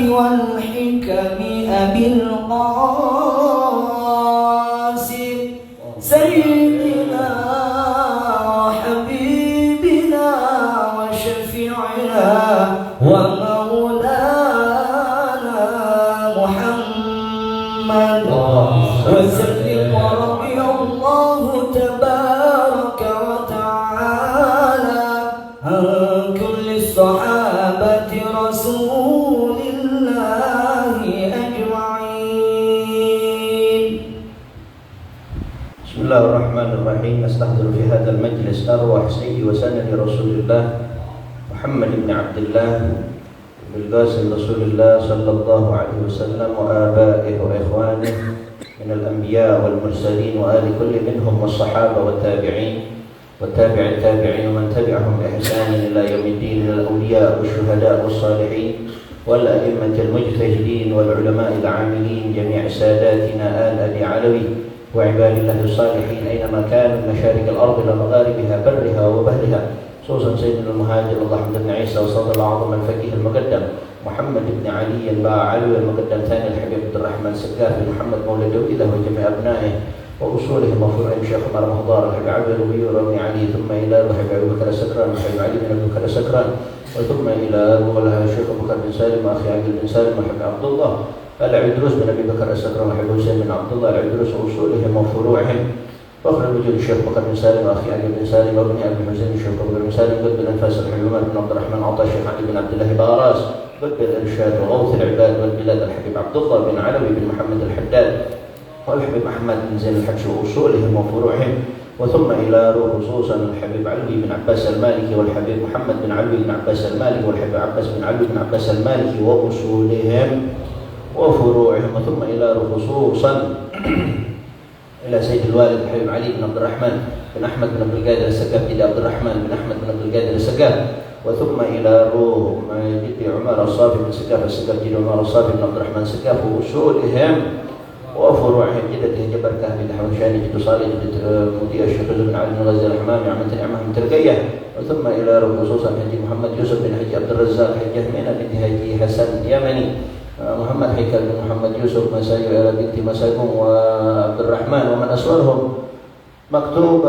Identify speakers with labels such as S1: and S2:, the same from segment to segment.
S1: والحكم أبي القاسم سيدنا وحبيبنا وشفيعنا ومولانا محمد وسلم ورضي الله تبارك وتعالى عن كل الصحابة رسول الله أجمعين.
S2: بسم الله الرحمن الرحيم. أستحضر في هذا المجلس أرواح سيدي وسند رسول الله محمد بن عبد الله بالقاسم رسول الله صلى الله عليه وسلم وآبائه وإخوانه من الأنبياء والمرسلين وآل كل منهم والصحابة والتابعين والتابع التابعين ومن تبعهم بإحسان إلى يوم الدين، من الأولياء والشهداء والصالحين والأئمة المجتهدين والعلماء العاملين، جميع ساداتنا آل أبي علوي وعباد الله الصالحين أينما كانوا من مشارق الأرض إلى مغاربها برها وبحرها، خصوصا سيدنا المهاجر الله بن عيسى وصدر العظم الفقيه المقدم محمد بن علي علوي المقدم ثاني الحبيب عبد الرحمن السقافي محمد مولد له وجميع أبنائه وأصولهم وفروعهم شيخ عمر مهضار الحبيب عبد الغيور بن علي، ثم إلى الحبيب أبو بكر السكران الحبيب علي بن أبي بكر السكران، وثم إلى ولها الشيخ أبو بكر بن سالم وأخي عبد بن سالم وحبيب عبد الله العدروس بن أبي بكر السكران وحبيب حسين بن عبد الله العدروس وأصولهم وفروعهم، فخر الوجود الشيخ بكر بن سالم واخي علي بن سالم وابن ابي حسين الشيخ بكر بن سالم قد بالانفاس الحبيب عمر بن عبد الرحمن عطا الشيخ علي بن عبد الله باراس قد بالارشاد وغوث العباد والبلاد الحبيب عبد الله بن علوي بن محمد الحداد والحبيب احمد بن زين الحبشي واصولهم وفروعهم، وثم الى خصوصا الحبيب علوي بن عباس المالكي والحبيب محمد بن علوي بن عباس المالكي والحبيب عباس بن علوي بن عباس المالكي واصولهم وفروعهم، وثم الى خصوصا إلى سيد الوالد الحبيب علي بن عبد الرحمن بن أحمد بن عبد القادر السقاف، إلى عبد الرحمن بن أحمد بن عبد القادر السقاف، وثم إلى روح جدي عمر الصافي بن سقاف السقاف جدي عمر الصافي بن عبد الرحمن السقاف وأصولهم وفروعهم، جدته جبر كهف الحوشاني جد صالح جد مدير الشيخ بن علي بن غزي الحمامي عمة نعمة من ترقية، وثم إلى روح خصوصا حجي محمد يوسف بن حجي عبد الرزاق حجي همينة بنت حجي حسن اليمني، محمد حيكل بن محمد يوسف مسايو إلى بنت مسايكم وعبد الرحمن ومن أسوارهم مكتوب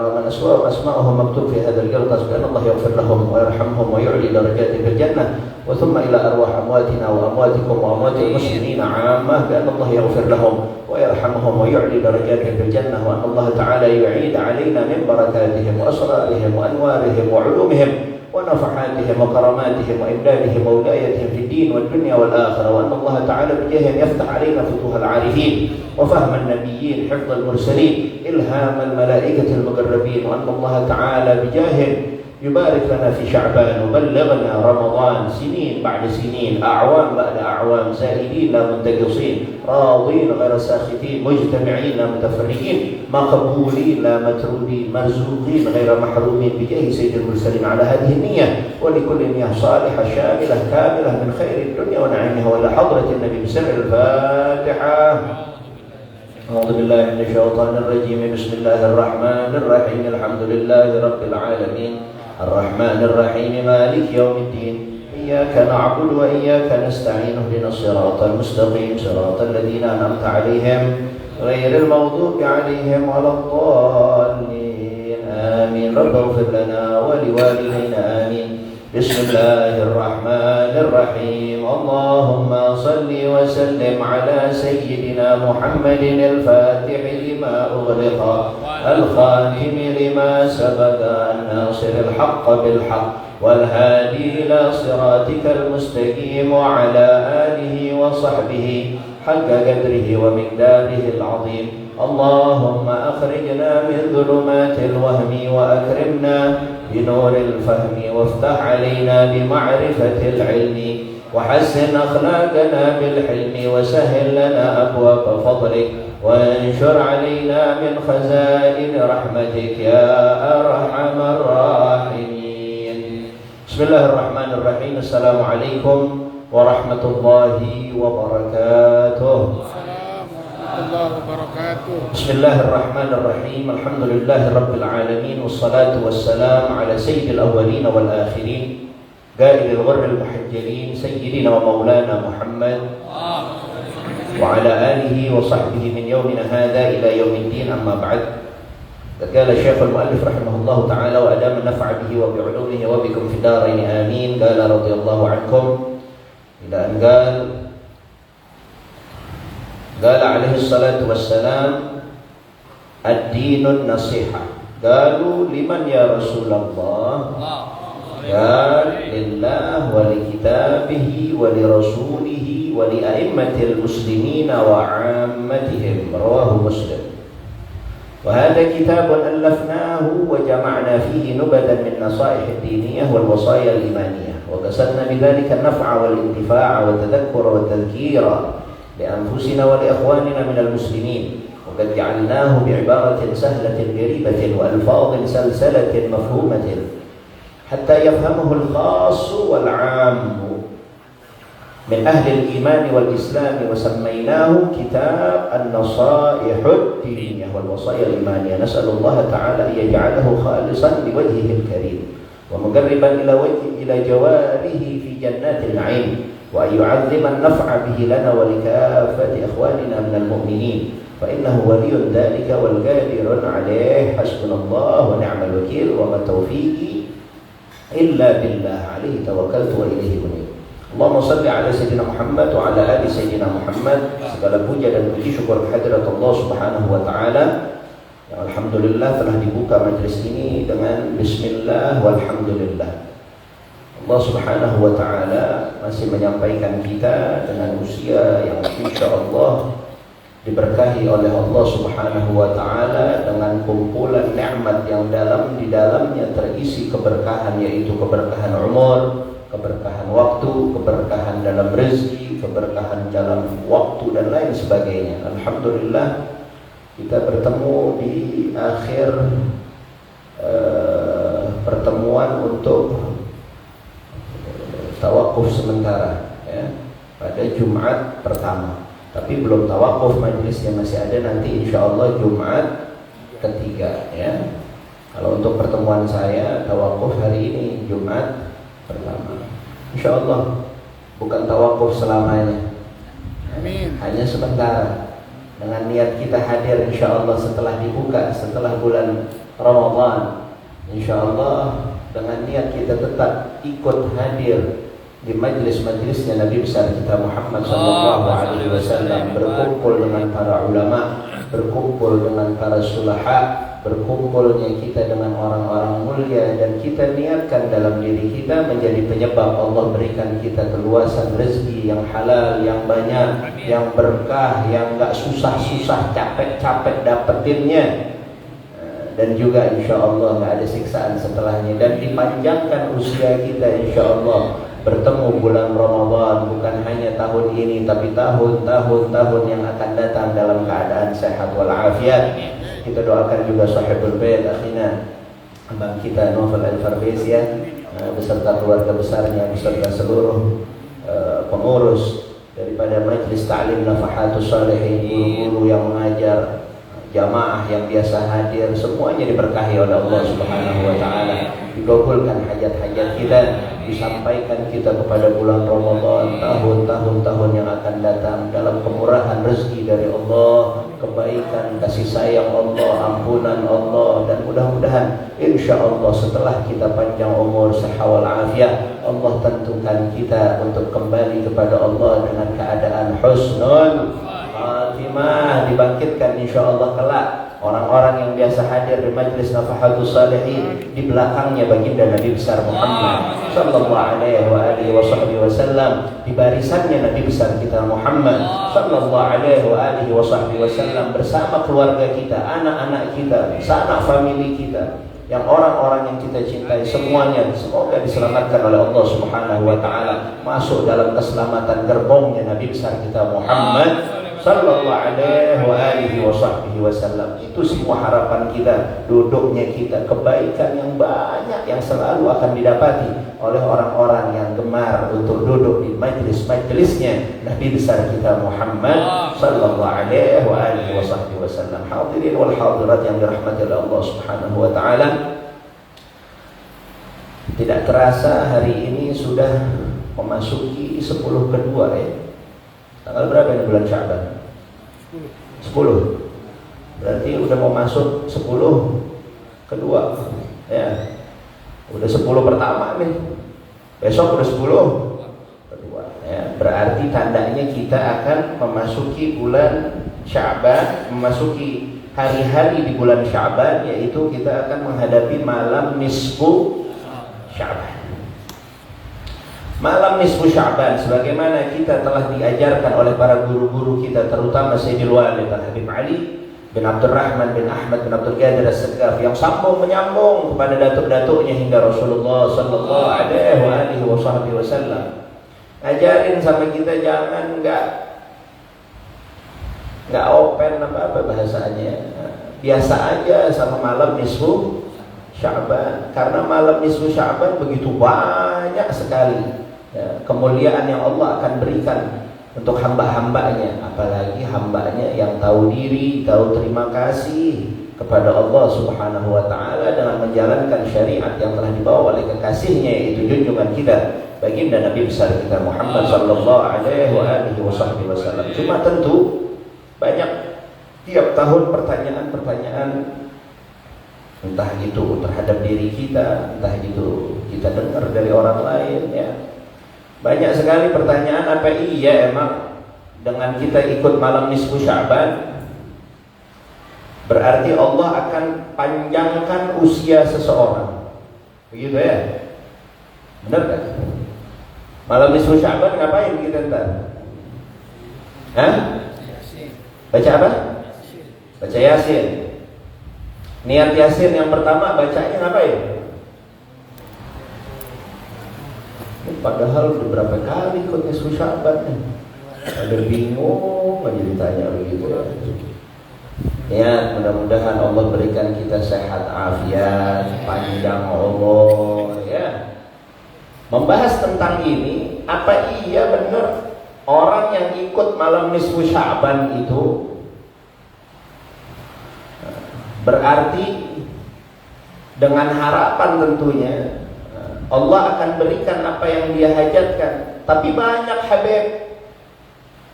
S2: ومن أسماءهم مكتوب في هذا القرطاس بأن الله يغفر لهم ويرحمهم ويعلي درجاتهم في الجنة، وثم إلى أرواح أمواتنا وأمواتكم وأموات المسلمين عامة بأن الله يغفر لهم ويرحمهم ويعلي درجاتهم في الجنة، وأن الله تعالى يعيد علينا من بركاتهم وأسرارهم وأنوارهم وعلومهم ونفحاتهم وكراماتهم وإمدادهم وولايتهم في الدين والدنيا والآخرة، وأن الله تعالى بجاههم يفتح علينا فتوح العارفين وفهم النبيين حفظ المرسلين إلهام الملائكة المقربين، وأن الله تعالى بجاههم يبارك لنا في شعبان وبلغنا رمضان سنين بعد سنين أعوام بعد أعوام زائدين لا منتقصين راضين غير ساخطين مجتمعين لا متفرقين مقبولين لا مترودين مرزوقين غير محرومين بجاه سيد المرسلين على هذه النية، ولكل نية صالحة شاملة كاملة من خير الدنيا ونعيمها، وإلى حضرة النبي بسر الفاتحة. أعوذ بالله من الشيطان الرجيم. بسم الله الرحمن الرحيم. الحمد لله رب العالمين الرحمن الرحيم مالك يوم الدين إياك نعبد وإياك نستعين اهدنا الصراط المستقيم صراط الذين أنعمت عليهم غير المغضوب عليهم ولا الضالين آمين. رب اغفر لنا ولوالدينا آمين. بسم الله الرحمن الرحيم. اللهم صل وسلم على سيدنا محمد الفاتح لما أغلق الخاتم لما سبق الناصر الحق بالحق والهادي إلى صراطك المستقيم وعلى آله وصحبه حق قدره ومقداره العظيم. اللهم أخرجنا من ظلمات الوهم وأكرمنا بنور الفهم وافتح علينا بمعرفة العلم وحسن أخلاقنا بالحلم وسهل لنا أبواب فضلك وانشر علينا من خزائن رحمتك يا أرحم الراحمين. بسم الله الرحمن الرحيم. السلام عليكم ورحمة الله وبركاته. بسم الله الرحمن الرحيم. الحمد لله رب العالمين والصلاة والسلام على سيد الأولين والآخرين قائد الغر المحجلين سيدنا ومولانا محمد وعلى آله وصحبه من يومنا هذا إلى يوم الدين. أما بعد، قال الشيخ المؤلف رحمه الله تعالى وأدام النفع به وبعلومه وبكم في الدارين آمين. قال رضي الله عنكم إلى أن قال عليه الصلاة والسلام الدين النصيحة. قالوا لمن يا رسول الله؟ قال لله ولكتابه ولرسوله ولأئمة المسلمين وعامتهم. رواه مسلم. وهذا كتاب ألفناه وجمعنا فيه نبذا من نصائح الدينية والوصايا الإيمانية، وقصدنا بذلك النفع والانتفاع والتذكر والتذكير لأنفسنا ولإخواننا من المسلمين، وقد جعلناه بعبارة سهلة قريبة وألفاظ سلسلة مفهومة حتى يفهمه الخاص والعام من أهل الإيمان والإسلام، وسميناه كتاب النصائح الدينية والوصايا الإيمانية. نسأل الله تعالى أن يجعله خالصا لوجهه الكريم ومقربا إلى جواره في جنات النعيم، وأن يعظم النفع به لنا ولكافة إخواننا من المؤمنين، فإنه ولي ذلك والقادر عليه. حسبنا الله ونعم الوكيل، وما توفيقي إلا بالله، عليه توكلت وإليه أنيب. Allahumma salli ala Sayyidina Muhammad wa ala ali Sayyidina Muhammad. Segala puja dan puji syukur kehadirat Allah Subhanahu wa taala. Yang alhamdulillah telah dibuka majelis ini dengan bismillah walhamdulillah. Allah Subhanahu wa taala masih menyampaikan kita dengan usia yang insyaallah diberkahi oleh Allah Subhanahu wa taala dengan kumpulan nikmat yang di dalamnya terisi keberkahan, yaitu keberkahan umur, keberkahan waktu, keberkahan dalam rezeki, keberkahan dalam waktu dan lain sebagainya. Alhamdulillah kita bertemu di akhir pertemuan untuk tawakuf sementara ya, pada Jumat pertama. Tapi belum tawakuf, majelisnya masih ada nanti insyaallah Jumat ketiga ya. Kalau untuk pertemuan saya tawakuf hari ini Jumat pertama. Insyaallah bukan tawakuf selamanya. Amin. Hanya sementara. Dengan niat kita hadir insyaallah setelah dibuka, setelah bulan Ramadan. Insyaallah dengan niat kita tetap ikut hadir di majlis-majlisnya Nabi besar kita Muhammad sallallahu alaihi wasallam, berkumpul dengan para ulama, berkumpul dengan para sulaha, berkumpulnya kita dengan orang-orang mulia, dan kita niatkan dalam diri kita menjadi penyebab Allah berikan kita keluasan rezeki yang halal, yang banyak, yang berkah, yang gak susah-susah capek-capek dapetinnya, dan juga insyaallah gak ada siksaan setelahnya, dan dipanjangkan usia kita insyaallah bertemu bulan Ramadan bukan hanya tahun ini tapi tahun-tahun yang akan datang dalam keadaan sehat walafiat. Kita doakan juga sahibul bait akhina abang kita Novel Al-Farbes ya, beserta keluarga besarnya, beserta seluruh pengurus daripada Majlis Ta'lim Nafahatus Salihin, guru-guru yang mengajar, jamaah yang biasa hadir, semuanya diberkahi oleh Allah Subhanahu wa taala. Dikabulkan hajat-hajat kita, disampaikan kita kepada bulan Ramadan, tahun-tahun yang akan datang dalam kemurahan rezeki dari Allah, kebaikan, kasih sayang Allah, ampunan Allah, dan mudah-mudahan insyaallah setelah kita panjang umur, sehat walafiat, Allah tentukan kita untuk kembali kepada Allah dengan keadaan husnul khatimah, dibangkitkan insyaallah kelak orang-orang yang biasa hadir di majlis Nafahatus Salihin, di belakangnya baginda Nabi besar Muhammad sallallahu alaihi wa alihi wasallam, di barisannya Nabi besar kita Muhammad sallallahu alaihi wa alihi wasallam, bersama keluarga kita, anak-anak kita, sanak famili kita, yang orang-orang yang kita cintai semuanya, semoga diselamatkan oleh Allah Subhanahu wa taala, masuk dalam keselamatan gerbongnya Nabi besar kita Muhammad sallallahu alaihi wa alihi wasallam. Itu semua harapan kita, duduknya kita, kebaikan yang banyak yang selalu akan didapati oleh orang-orang yang gemar untuk duduk di majlis-majlisnya Nabi besar kita Muhammad sallallahu alaihi wa alihi wasallam. Hadirin wal hadirat yang dirahmati oleh Allah Subhanahu wa taala. Tidak terasa hari ini sudah memasuki 10 kedua ya. Tanggal berapa ini bulan Sya'ban? 10. Berarti udah mau masuk 10 kedua ya. Udah 10 pertama nih. Besok udah 10 kedua ya. Berarti tandanya kita akan memasuki bulan Sya'ban, memasuki hari-hari di bulan Sya'ban, yaitu kita akan menghadapi malam nisfu Sya'ban. Malam nisfu Sya'ban sebagaimana kita telah diajarkan oleh para guru-guru kita, terutama Sayyidil Walid Habib Ali bin Abdurrahman bin Ahmad bin Abdul Qadir As-Sagaf, yang sambung menyambung kepada datuk-datuknya hingga Rasulullah sallallahu alaihi wasallam. Ajarin sama kita jangan nggak open apa bahasanya, biasa aja sama malam nisfu Sya'ban, karena malam nisfu Sya'ban begitu banyak sekali ya, kemuliaan yang Allah akan berikan untuk hamba-hambanya, apalagi hambanya yang tahu diri, tahu terima kasih kepada Allah Subhanahu wa taala dengan menjalankan syariat yang telah dibawa oleh kekasihnya, yaitu junjungan kita baginda Nabi besar kita Muhammad sallallahu alaihi wasallam. Cuma tentu banyak tiap tahun pertanyaan-pertanyaan, entah itu terhadap diri kita, entah itu kita dengar dari orang lain ya. Banyak sekali pertanyaan, apa iya emang dengan kita ikut malam nisfu Sya'ban berarti Allah akan panjangkan usia seseorang? Begitu ya? Benar kan? Malam nisfu Sya'ban ngapain kita ntar? Hah? Baca apa? Baca Yasin. Niat Yasin yang pertama bacanya ngapain? Padahal udah berapa kali ikut nisfu Sya'ban nih. Ada bingung aja ditanya begitu ya. Ya, mudah-mudahan Allah berikan kita sehat afiat, panjang umur ya. Membahas tentang ini, apa iya benar orang yang ikut malam nisfu Sya'ban itu berarti dengan harapan tentunya Allah akan berikan apa yang dia hajatkan. Tapi banyak Habib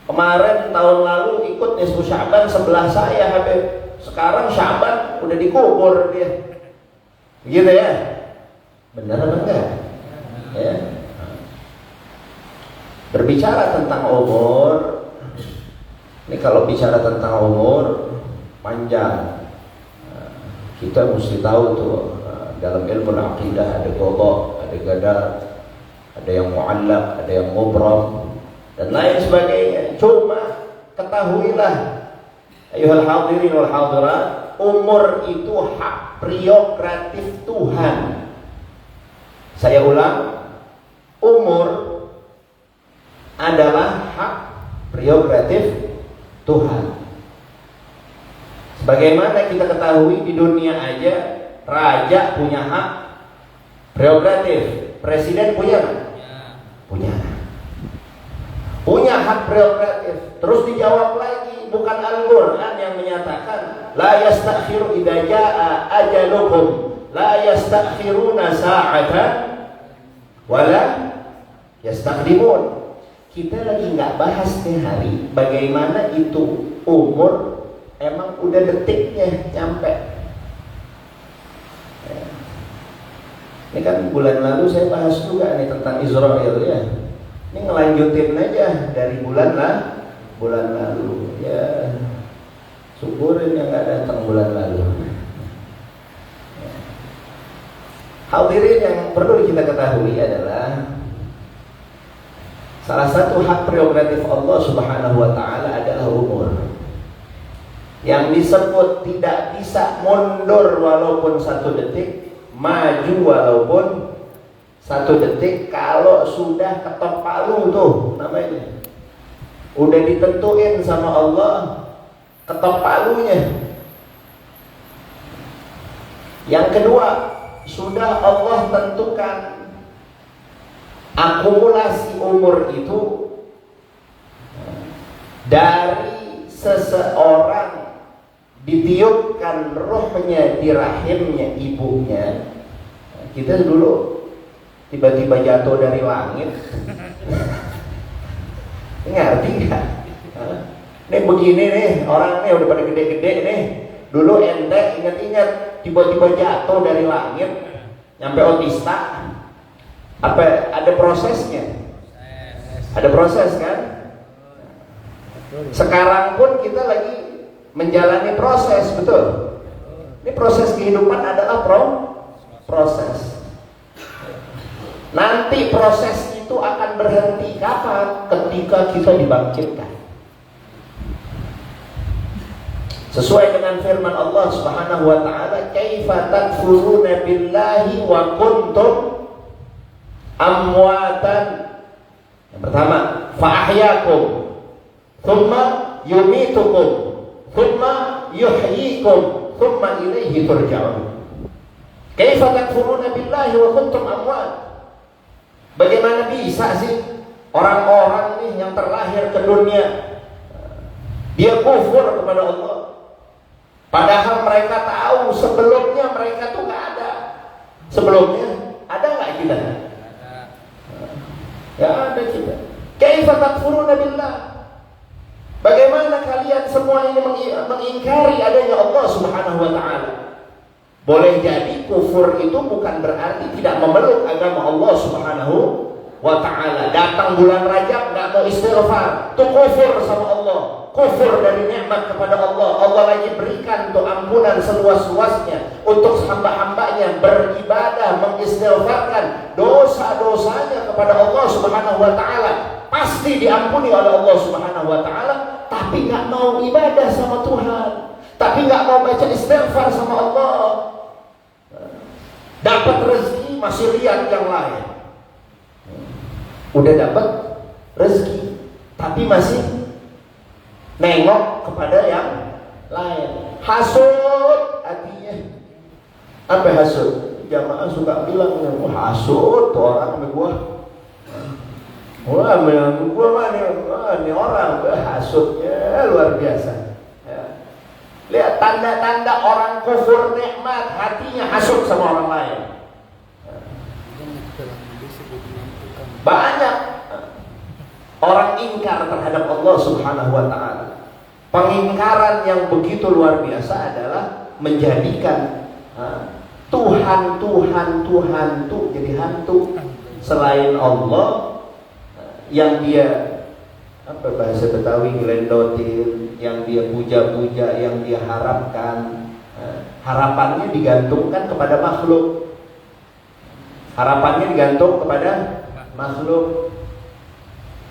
S2: kemarin tahun lalu ikut nisfu Sya'ban sebelah saya Habib, sekarang Sya'ban udah dikubur dia. Begitu ya? Benar apa enggak? Ya. Berbicara tentang umur, ini kalau bicara tentang umur panjang, kita mesti tahu tuh dalam ilmu aqidah ada qadha, ada qadar, ada yang mu'allaq, ada yang mubram dan lain sebagainya. Cuma ketahuilah ayuhal hadirin wal hadirat, umur itu hak prerogatif Tuhan. Saya ulang, umur adalah hak prerogatif Tuhan. Sebagaimana kita ketahui di dunia aja raja punya hak prerogatif, presiden punya kan? Punya hak prerogatif. Terus dijawab lagi, bukan Al-Quran yang menyatakan la yastakhiru idza jaa ajalukum la yastakhiruna sa'atan wala yastakdimun. Kita lagi nggak bahas nih hari bagaimana itu umur, emang udah detiknya nyampe. Ini kan bulan lalu saya bahas juga nih tentang Israel ya. Ini ngelanjutin aja dari bulan lalu ya. Syukurin yang nggak datang bulan lalu. Hadirin yang perlu kita ketahui adalah salah satu hak prerogatif Allah Subhanahu wa taala adalah umur. Yang disebut tidak bisa mundur walaupun 1 detik, maju walaupun 1 detik kalau sudah ketok palu tuh namanya. Udah ditentuin sama Allah ketok palunya. Yang kedua, sudah Allah tentukan akumulasi umur itu dari seseorang ditiupkan rohnya di rahimnya ibunya. Kita dulu tiba-tiba jatuh dari langit. Ngerti nggak? Nih begini nih, orang nih udah pada gede-gede nih. Dulu ente ingat-ingat tiba-tiba jatuh dari langit, nyampe otista. Apa ada prosesnya? Ada proses kan? Sekarang pun kita lagi menjalani proses, betul? Ini proses kehidupan adalah proses. Nanti proses itu akan berhenti kapan? Ketika kita dibangkitkan. Sesuai dengan firman Allah Subhanahu wa taala, "Kaifa takfuruna billahi wa kuntum amwatan." Yang pertama, fa'ahyakum, thumma yumitukum, thumma yuhyikum, thumma ilaihi turja'un. Kaifa takfuruna billahi wa kuntum amwat. Bagaimana bisa sih orang-orang nih yang terlahir ke dunia dia kufur kepada Allah, padahal mereka tahu sebelumnya mereka tuh nggak ada. Sebelumnya ada nggak kita? Nggak ada kita. Kaifa takfuruna billah. Bagaimana kalian semua ini mengingkari adanya Allah Subhanahu wa taala? Boleh jadi kufur itu bukan berarti tidak memeluk agama Allah Subhanahu wa taala. Datang bulan Rajab nggak mau istighfar, itu kufur sama Allah. Kufur dari nikmat kepada Allah. Allah lagi berikan untuk ampunan seluas-luasnya untuk hamba-hambanya beribadah, mengistighfarkan dosa-dosanya kepada Allah Subhanahu wa taala. Pasti diampuni oleh Allah Subhanahu wa taala, tapi nggak mau ibadah sama Tuhan, tapi nggak mau baca istighfar sama Allah. Dapat rezeki masih lihat yang lain. Udah dapat rezeki tapi masih nengok kepada yang lain. Hasud artinya apa? Hasud. Jamaah suka bilang, hasud tuh orang sama gua. Wah, gua mah nih orang hasudnya luar biasa. Lihat tanda-tanda orang kufur nikmat, hatinya hasud sama orang lain. Banyak orang ingkar terhadap Allah Subhanahu wa taala. Pengingkaran yang begitu luar biasa adalah menjadikan Tuhan tuh jadi hantu selain Allah, yang dia apa bahasa Betawi ngelendotin, yang dia puja-puja, yang dia harapkan. Harapannya digantungkan kepada makhluk. Harapannya digantung kepada makhluk.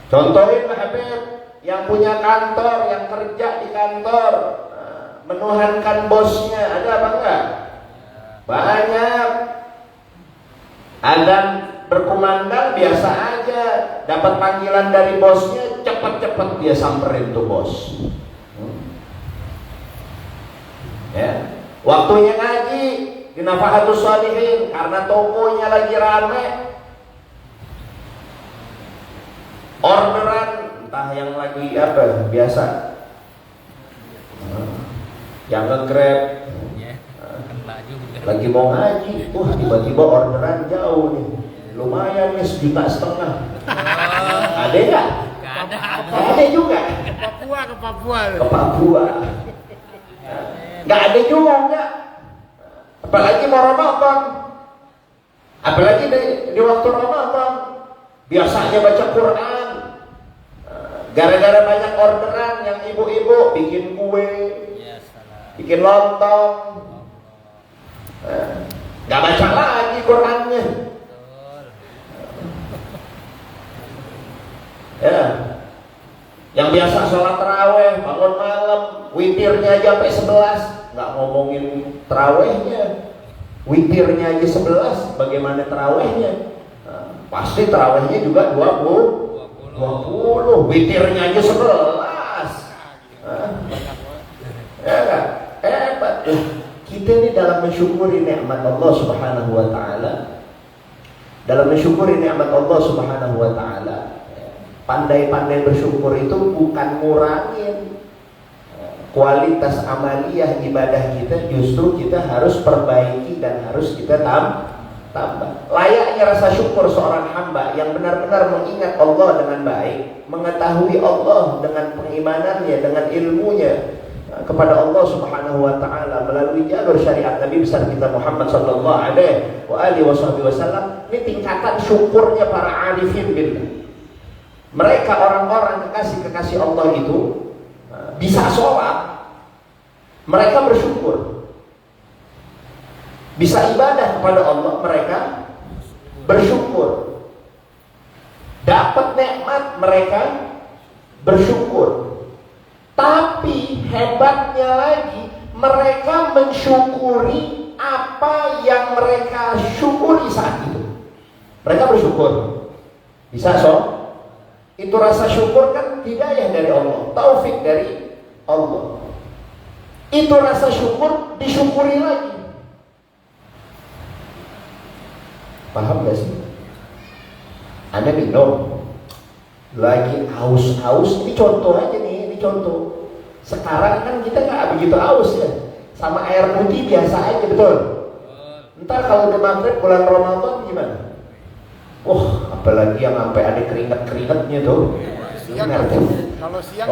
S2: Contohin Pak Habib, yang punya kantor, yang kerja di kantor, menuhankan bosnya, ada apa enggak? Banyak. Ada berkumandang biasa aja, dapat panggilan dari bosnya, cepet-cepet dia samperin tuh bos. Ya, waktunya ngaji di Nafahatus Shalihin karena tokonya lagi rame, orderan entah yang lagi apa biasa, yang nge-grab, lagi mau ngaji, tiba-tiba orderan jauh nih, lumayan nih 1,5 juta. Ada nggak? Ada juga. Ke Papua. Nggak ada juga. Apalagi mau Ramadan. Apalagi di waktu Ramadan. Biasanya baca Quran. Gara-gara banyak orderan yang ibu-ibu bikin kue, bikin lontong. Nggak baca lagi Qurannya. Ya, yang biasa sholat taraweh bangun malam, witirnya aja sampai 11, nggak ngomongin tarawehnya, witirnya aja 11, bagaimana tarawehnya? Pasti tarawehnya juga 20, witirnya aja 11. Ya kan? Hebat. Kita ini dalam mensyukuri nikmat Allah Subhanahu wa taala, dalam mensyukuri nikmat Allah Subhanahu wa taala, pandai-pandai bersyukur itu bukan ngurangin kualitas amaliyah ibadah kita, justru kita harus perbaiki dan harus kita tambah. Layaknya rasa syukur seorang hamba yang benar-benar mengingat Allah dengan baik, mengetahui Allah dengan pengimanannya, dengan ilmunya kepada Allah Subhanahu wa taala melalui jalur syariat Nabi besar kita Muhammad sallallahu alaihi wasallam. Ini tingkatan syukurnya para arifin billah. Mereka orang-orang kekasih-kekasih Allah itu bisa sholat, mereka bersyukur. Bisa ibadah kepada Allah, mereka bersyukur. Dapat nikmat, mereka bersyukur. Tapi hebatnya lagi, mereka mensyukuri apa yang mereka syukuri saat itu. Mereka bersyukur. Bisa itu rasa syukur kan hidayah dari Allah, taufik dari Allah. Itu rasa syukur disyukuri lagi. Paham gak sih? Anda minum lagi haus-haus, ini contoh aja nih, ini contoh. Sekarang kan kita nggak begitu haus ya, sama air putih biasa aja, betul? Ntar kalau udah maghrib bulan Ramadan gimana? Wah, apalagi yang sampai ada keringat-keringatnya tuh.
S3: Siang, kalau siang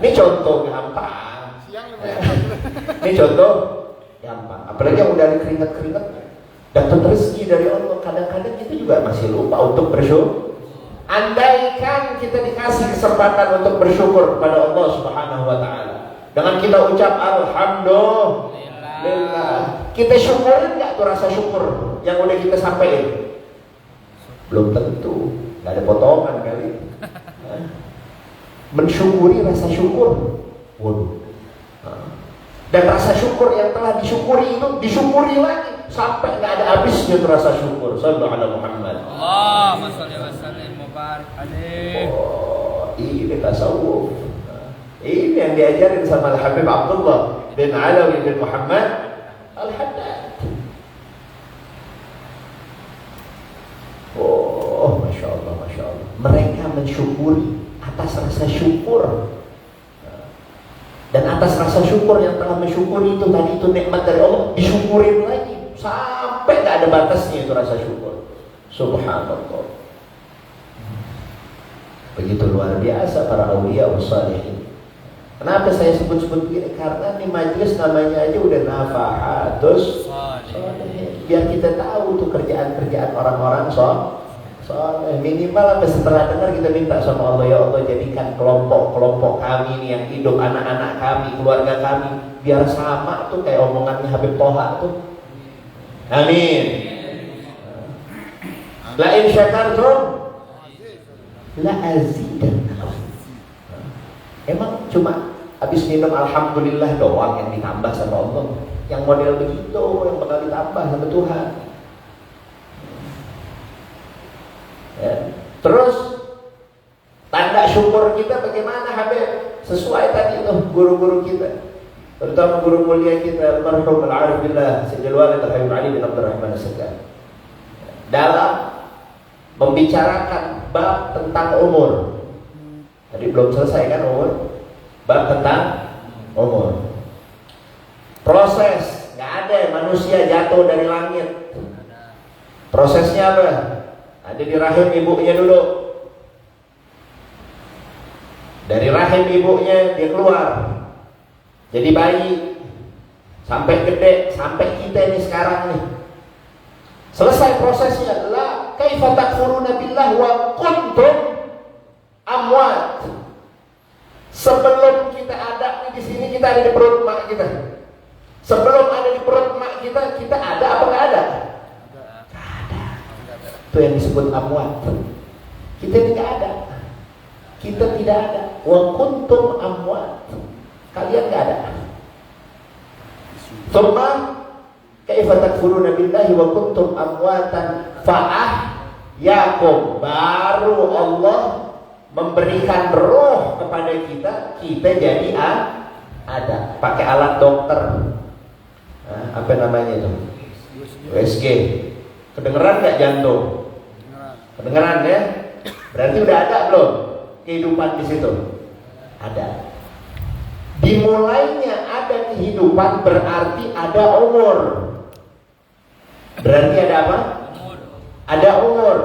S2: Ini contoh gampang.
S3: siang
S2: Ini contoh gampang. Apalagi yang udah ada keringat-keringat, dapat rezeki dari Allah. Kadang-kadang kita juga masih lupa untuk bersyukur. Andaikan kita dikasih kesempatan untuk bersyukur kepada Allah Subhanahu wa taala, dengan kita ucap alhamdulillah, kita syukurin nggak tuh rasa syukur yang udah kita sampaikan? Belum tentu, nggak ada potongan kali. Mensyukuri rasa syukur, waduh. Dan rasa syukur yang telah disyukuri itu disyukuri lagi sampai nggak ada habisnya tuh rasa syukur. Sallallahu alaihi Muhammad.
S1: Allahumma shalli wa sallim mubarak alaih.
S2: Oh, ini tasawuf. Ini yang diajarin sama Al-Habib Abdullah bin Alawi bin Muhammad Al-Haddad. Oh, masya Allah, masya Allah. Mereka mensyukuri atas rasa syukur. Dan atas rasa syukur yang telah mensyukuri itu tadi, itu nikmat dari Allah, disyukurin lagi sampai gak ada batasnya itu rasa syukur. Subhanallah. Begitu luar biasa para awliya wassalihin. Kenapa saya sebut-sebut begini? Karena ini majelis namanya aja udah nafahatus sholihin. Biar kita tahu tuh kerjaan-kerjaan orang-orang soleh. Minimal sampai setelah dengar kita minta sama Allah, ya Allah jadikan kelompok-kelompok kami nih yang hidup, anak-anak kami, keluarga kami, biar sama tuh kayak omongannya Habib Toha tuh. Amin. La in syakartum la azidannakum. Emang cuma habis minum alhamdulillah doang yang ditambah sama Allah? Yang model begitu yang bakal ditambah sama Tuhan. Ya. Terus tanda syukur kita bagaimana Habib? Sesuai tadi itu guru-guru kita, terutama guru mulia kita almarhum al-arif billah Sayyidul Walid Al-Habib Ali bin Abdurrahman As-Segaf, dalam membicarakan bab tentang umur. Tadi belum selesai kan umur? Bab tentang umur. Proses, nggak ada manusia jatuh dari langit. Prosesnya apa? Ada di rahim ibunya dulu. Dari rahim ibunya dia keluar jadi bayi, sampai gede, sampai kita ini sekarang nih. Selesai prosesnya. La kaifa takfuruna billah wa kuntum amwat. Sebelum kita ada di sini, kita ada di perut mak kita. Sebelum ada di perut mak kita, kita ada apa nggak ada? Itu yang disebut amwat. Kita tidak ada. Kita tidak ada. Wa kuntum amwat. Kalian tidak ada. Tsumma kaifa takfuruna billahi wa kuntum amwatan fa'ahyakum. Baru Allah memberikan roh kepada kita, kita jadi ada. Pakai alat dokter. Apa namanya itu? USG. Kedengeran nggak jantung? Kedengeran ya? Berarti udah ada belum kehidupan di situ? Ada. Dimulainya ada kehidupan berarti ada umur. Berarti ada apa? Ada umur.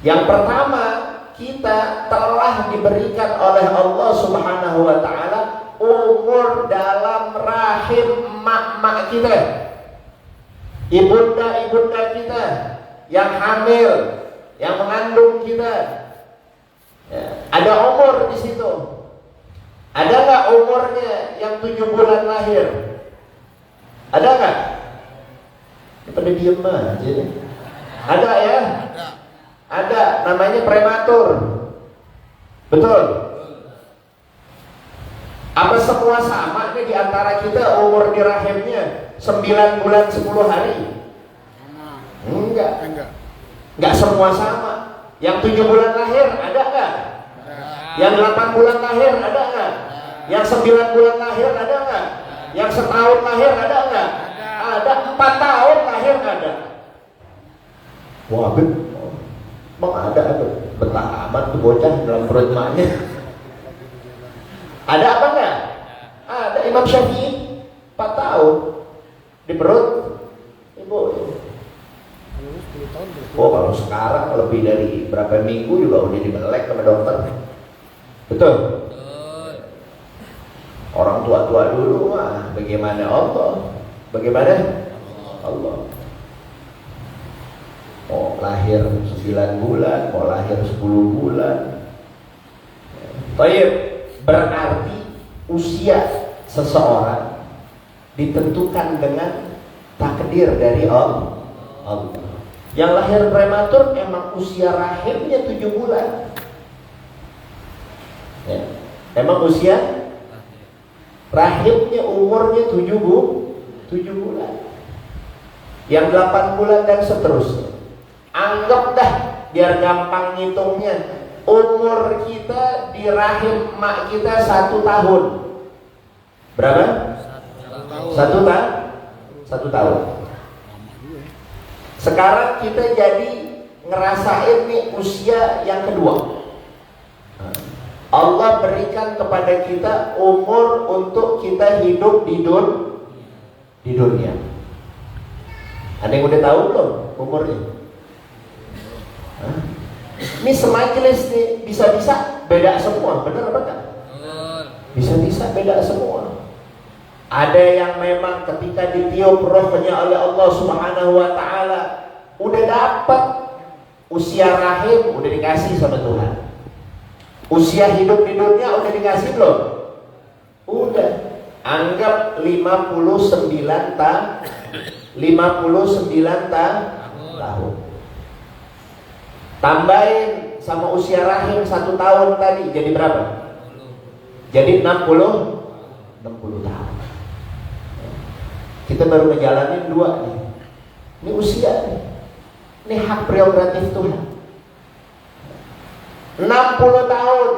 S2: Yang pertama, kita telah diberikan oleh Allah Subhanahu wa taala umur dalam rahim emak-emak kita, ibunda-ibunda kita yang hamil, yang mengandung kita. Ya, ada umur di situ. Ada nggak umurnya yang 7 bulan lahir? Ada nggak? Pada diem aja nih. Ada ya? Ada, namanya prematur. Betul? Apa semua sama nih di antara kita umur di rahimnya 9 bulan 10 hari? Enggak. Enggak semua sama. Yang 7 bulan lahir ada nggak? Yang 8 bulan lahir ada nggak? Yang 9 bulan lahir ada nggak? Yang setahun lahir ada nggak? Ada. 4 tahun lahir ada. Wah, emang ada tuh. Betah amat tuh bocah dalam perut emaknya. Ada apa enggak? Ada. Imam Syafi'i 4 tahun di perut ibu. Oh, kalau sekarang lebih dari berapa minggu juga udah dibelek sama dokter. Betul? Orang tua-tua dulu mah bagaimana Allah? Bagaimana Allah? Mau lahir 9 bulan, mau lahir 10 bulan. Baik, berarti usia seseorang ditentukan dengan takdir dari Allah. Yang lahir prematur emang usia rahimnya 7 bulan. Ya. Emang usia rahimnya umurnya 7 bulan. Yang 8 bulan dan seterusnya. Anggap dah biar gampang ngitungnya. Umur kita di rahim emak kita 1 tahun. Berapa? 1 tahun. Sekarang kita jadi ngerasain nih usia yang kedua. Allah berikan kepada kita umur untuk kita hidup di dunia. Ada yang udah tahu belum umurnya? Ini semajelis nih bisa-bisa beda semua, benar apa enggak? Bisa-bisa beda semua. Ada yang memang ketika ditiup rohnya oleh Allah Subhanahu wa taala udah dapat usia rahim, udah dikasih sama Tuhan. Usia hidup di dunia udah dikasih belum? Udah. Anggap 59 tahun. Tambahin sama usia rahim 1 tahun tadi jadi berapa? Jadi 60 tahun. Kita baru ngejalanin 2 nih. Ini usia nih. Ini hak prerogatif Tuhan. 60 tahun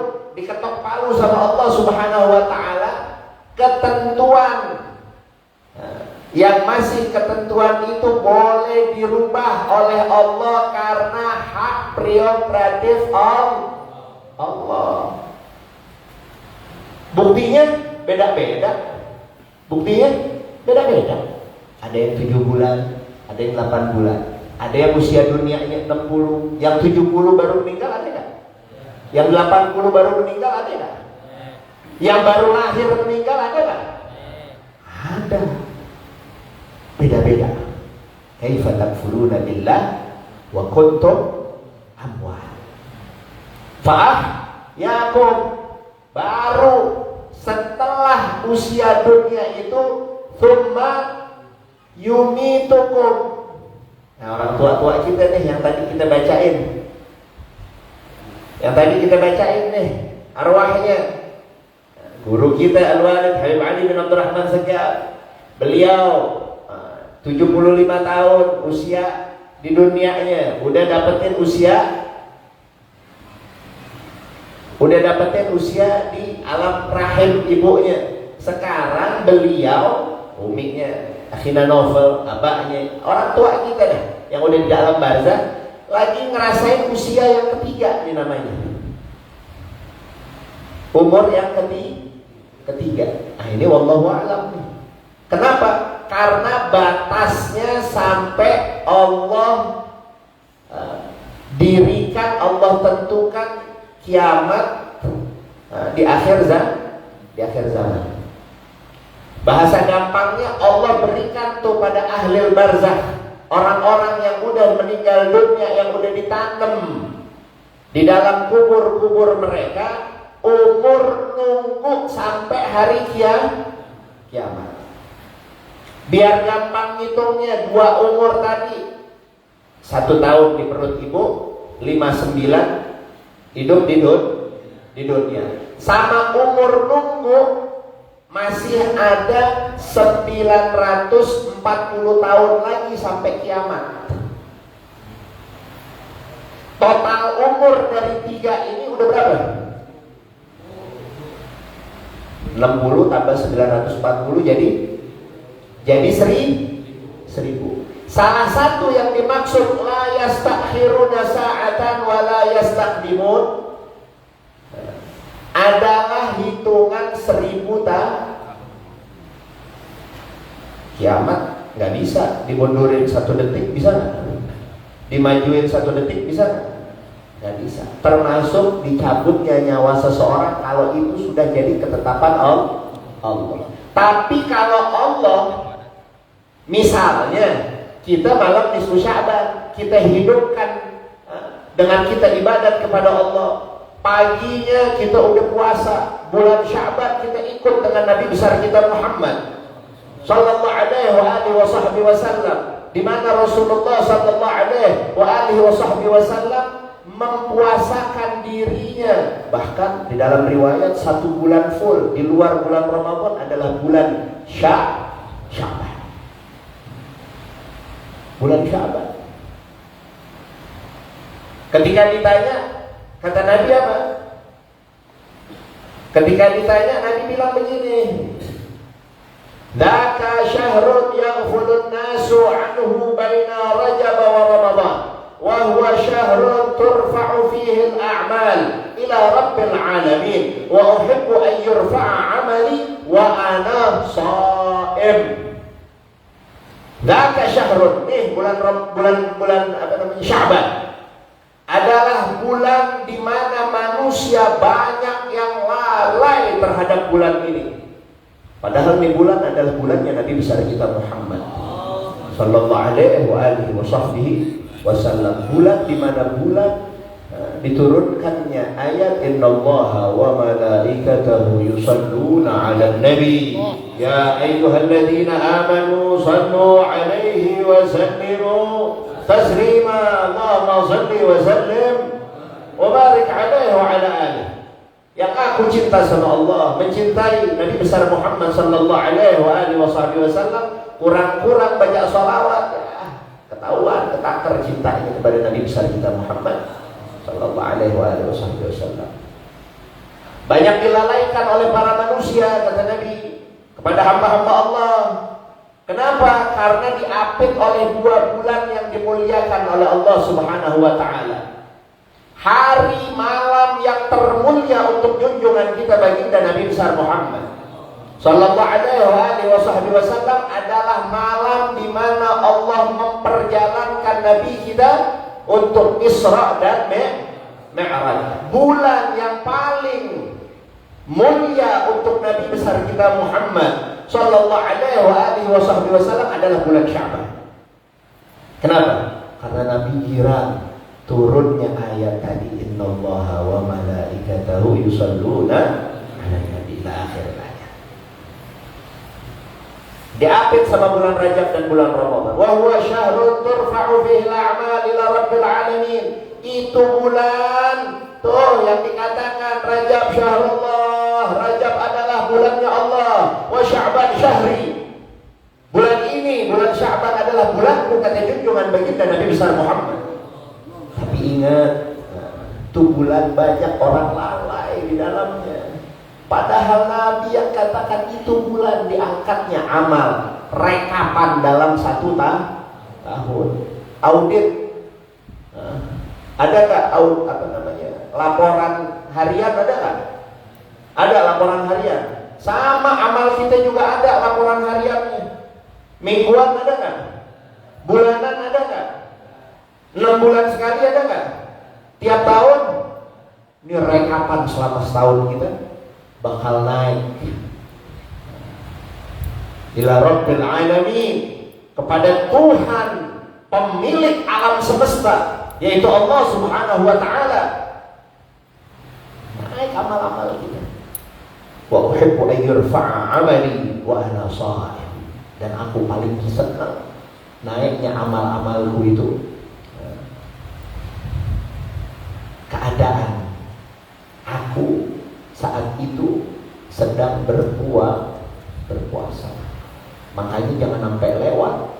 S2: diketok palu sama Allah Subhanahu wa taala, ketentuan yang masih ketentuan itu boleh dirubah oleh Allah karena hak prerogatif Allah. Buktinya beda-beda. Ada yang 7 bulan, ada yang 8 bulan, ada yang usia dunianya 60, yang 70 baru meninggal ada nggak? Yang 80 baru meninggal ada nggak? Yang baru lahir meninggal ada nggak? Ada. Beda-beda. Kaifa takfuruna billah wa kuntum amwat. Yakum baru setelah usia dunia itu tsumma yumitukum. Nah, orang tua-tua kita nih yang tadi kita bacain. Nih arwahnya guru kita Al-Walid Habib Ali bin Abdul Rahman Segaf. Beliau 75 tahun usia di dunianya, udah dapetin usia di alam rahim ibunya. Sekarang beliau uminya, akhina novel, abahnya, orang tua kita dah yang udah di dalam barzah lagi ngerasain usia yang ketiga ini namanya. Umur yang ketiga. Nah, ini wallahu a'lam. Kenapa? Karena batasnya sampai Allah dirikan, Allah tentukan kiamat di akhir zaman. Bahasa gampangnya, Allah berikan tuh pada ahli barzakh, orang-orang yang udah meninggal dunia, yang udah ditanam di dalam kubur-kubur mereka, umur nunggu sampai hari kiamat. Biar gampang ngitungnya, 2 umur tadi, 1 tahun di perut ibu, 59 hidup di dunia. Sama umur nunggu masih ada 940 tahun lagi sampai kiamat. Total umur dari 3 ini udah berapa? 60 tambah 940 jadi 1000. Salah satu yang dimaksud la yastakhiruna sa'atan wa la yastaqdimun adalah hitungan 1000 tahun. Kiamat nggak bisa dimundurin 1 detik, bisa nggak? Dimajuin 1 detik, bisa nggak? Nggak bisa. Termasuk dicabutnya nyawa seseorang kalau itu sudah jadi ketetapan Allah. Tapi kalau Allah, misalnya kita malam nisfu Sya'ban, kita hidupkan dengan kita ibadat kepada Allah. Paginya kita udah puasa, bulan Sya'ban kita ikut dengan Nabi besar kita Muhammad sallallahu alaihi wasallam, di mana Rasulullah sallallahu alaihi wasallam mempuasakan dirinya, bahkan di dalam riwayat 1 bulan full di luar bulan Ramadan adalah bulan Sya'ban. Bulan Sya'ban. Ketika ditanya, kata Nabi apa? Ketika ditanya, Nabi bilang begini, "Dzaka syahrun yaghfulun nasu anhu baina Rajab wa Ramadan, wa huwa syahrun turfa'u fihi al-a'mal ila rabbil alamin, wa uhibbu an yurfa'a 'amali wa ana sha'im." Dzaka syahrun, nih bulan Sya'ban adalah bulan di mana manusia banyak yang lalai terhadap bulan ini. Padahal ini bulan adalah bulannya Nabi besar kita Muhammad sallallahu alaihi wasallam. Bulan di mana bulan diturunkannya ayat innallaha wa malaikatahu yusalluna 'alan nabi ya ayyuhalladzina amanu sallu 'alaihi wa sallimu taslima. Allahumma shalli wa sallim wa barik 'alaihi wa 'ala alihi. Yang aku cinta sama Allah, mencintai Nabi besar Muhammad sallallahu alaihi wasallam, kurang-kurang baca sholawat, ketahuan ketaker cintanya kepada Nabi besar kita Muhammad sallallahu alaihi wasallam. Banyak dilalaikan oleh para manusia, kata Nabi, kepada hamba-hamba Allah. Kenapa? Karena diapit oleh 2 bulan yang dimuliakan oleh Allah Subhanahu wa taala. Hari malam yang termulia untuk junjungan kita baginda Nabi besar Muhammad sallallahu alaihi wasallam adalah malam di mana Allah memperjalankan Nabi kita untuk Isra dan Mi'raj. Bulan yang paling mulia untuk Nabi besar kita Muhammad sallallahu alaihi wasallam adalah bulan Sya'ban. Kenapa? Karena Nabi kira turunnya ayat tadi innallaha wa malaikatahu yusalluna 'alan nabi ila akhir ayat. Diapit sama bulan Rajab dan bulan Ramadan. Wa huwa syahrun turfa'u fihi al-a'mal ila rabbil alamin. Itu bulan tuh yang dikatakan Rajab syahrullah. Rajab adalah bulannya Allah. Wa Sya'ban syahri. Bulan ini, bulan Sya'ban adalah bulanku, kata junjungan baginda Nabi besar Muhammad. Tapi ingat, itu bulan banyak orang lalai di dalamnya. Padahal Nabi yang katakan itu bulan diangkatnya amal, rekapan dalam 1 tahun. Audit, ada nggak laporan harian, ada nggak? Ada laporan harian. Sama amal kita juga ada laporan hariannya. Mingguan ada nggak? Bulanan ada nggak? 6 bulan sekali ada nggak? Tiap tahun? Ini rekapan selama setahun kita bakal naik ila Rabbil Alamin, kepada Tuhan pemilik alam semesta, yaitu Allah Subhanahu wa Ta'ala. Naik amal-amal kita. Wa uhibbu an yurfa'a 'amali wa ana sha'im. Dan aku paling senang naiknya amal-amalku itu. Keadaan aku saat itu sedang berpuasa. Makanya jangan sampai lewat.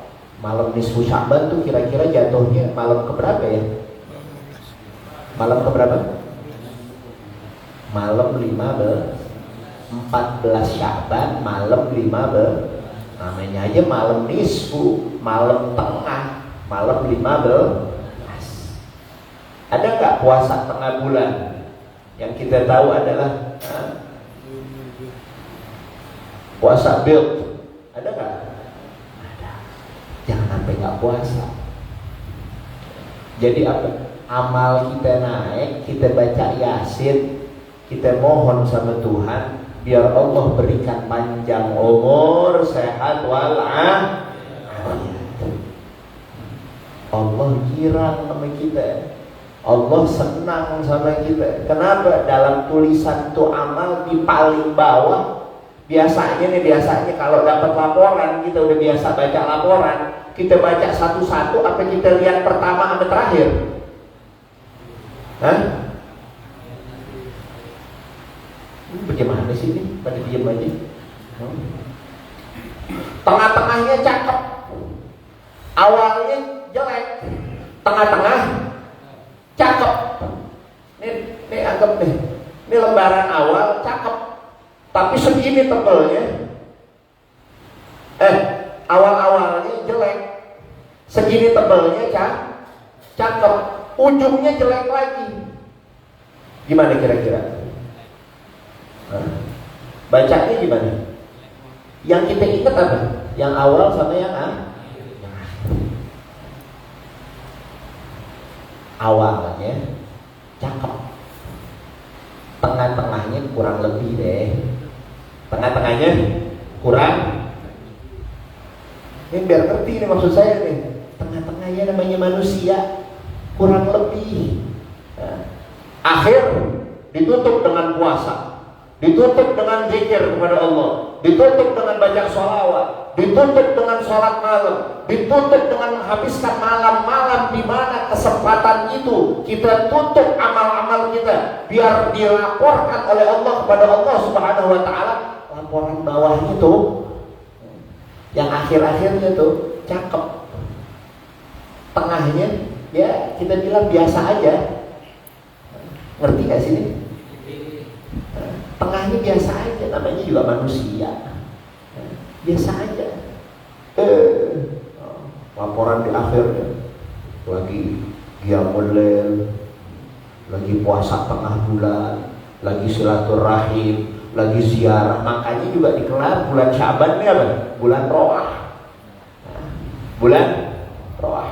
S2: Malam nisfu Sya'ban tuh kira-kira jatuhnya malam keberapa ya? Malam keberapa? Malam 14 Sya'ban, malam 15. Namanya aja malam nisfu, malam tengah, malam 15. Ada nggak puasa tengah bulan? Yang kita tahu adalah puasa build. Ada nggak? Ada. Jangan sampai nggak puasa. Jadi apa? Amal kita naik, kita baca Yasin, kita mohon sama Tuhan biar Allah berikan panjang umur, sehat walafiat. Allah girang sama kita. Allah senang sama kita. Kenapa? Dalam tulisan tuh amal di paling bawah. Biasanya kalau dapat laporan, kita udah biasa baca laporan, kita baca satu-satu, apa kita lihat pertama sampai terakhir? Hah? Bagaimana sih ini? Pada diam aja. Tengah-tengahnya cakep, awalnya jelek, tengah-tengah cakep. Nih anggap nih, ini lembaran awal cakep, tapi segini tebelnya. Awal-awalnya jelek, segini tebelnya cakep, ujungnya jelek lagi. Gimana kira-kira? Bacanya gimana? Yang kita ingat apa? Yang awal sama yang awalnya cakep, tengah-tengahnya kurang lebih deh. Tengah-tengahnya kurang. Ini biar ngerti nih maksud saya nih. Tengah-tengahnya namanya manusia, kurang lebih. Akhir ditutup dengan puasa, ditutup dengan zikir kepada Allah, ditutup dengan baca sholawat, ditutup dengan sholat malam, ditutup dengan menghabiskan malam-malam di mana kesempatan itu kita tutup amal-amal kita biar dilaporkan oleh Allah kepada Allah Subhanahu wa Ta'ala. Laporan bawahnya tuh, yang akhir-akhirnya tuh cakep, tengahnya ya kita bilang biasa aja. Ngerti gak sih ini? Tengahnya biasa aja, namanya juga manusia, biasa aja. Laporan di akhirnya lagi qiyamul lail, lagi puasa tengah bulan, lagi silaturahim, lagi ziarah. Makanya juga dikelar bulan Sya'ban ini apa? Bulan Roah. Bulan Roah.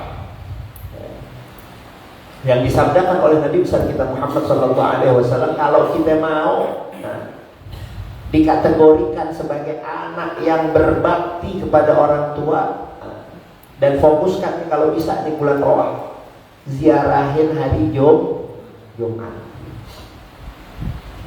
S2: Yang disabdakan oleh Nabi besar kita Muhammad SAW, kalau kita mau dikategorikan sebagai anak yang berbakti kepada orang tua, dan fokuskan kalau bisa di bulan Roah, ziarahin hari Jumat,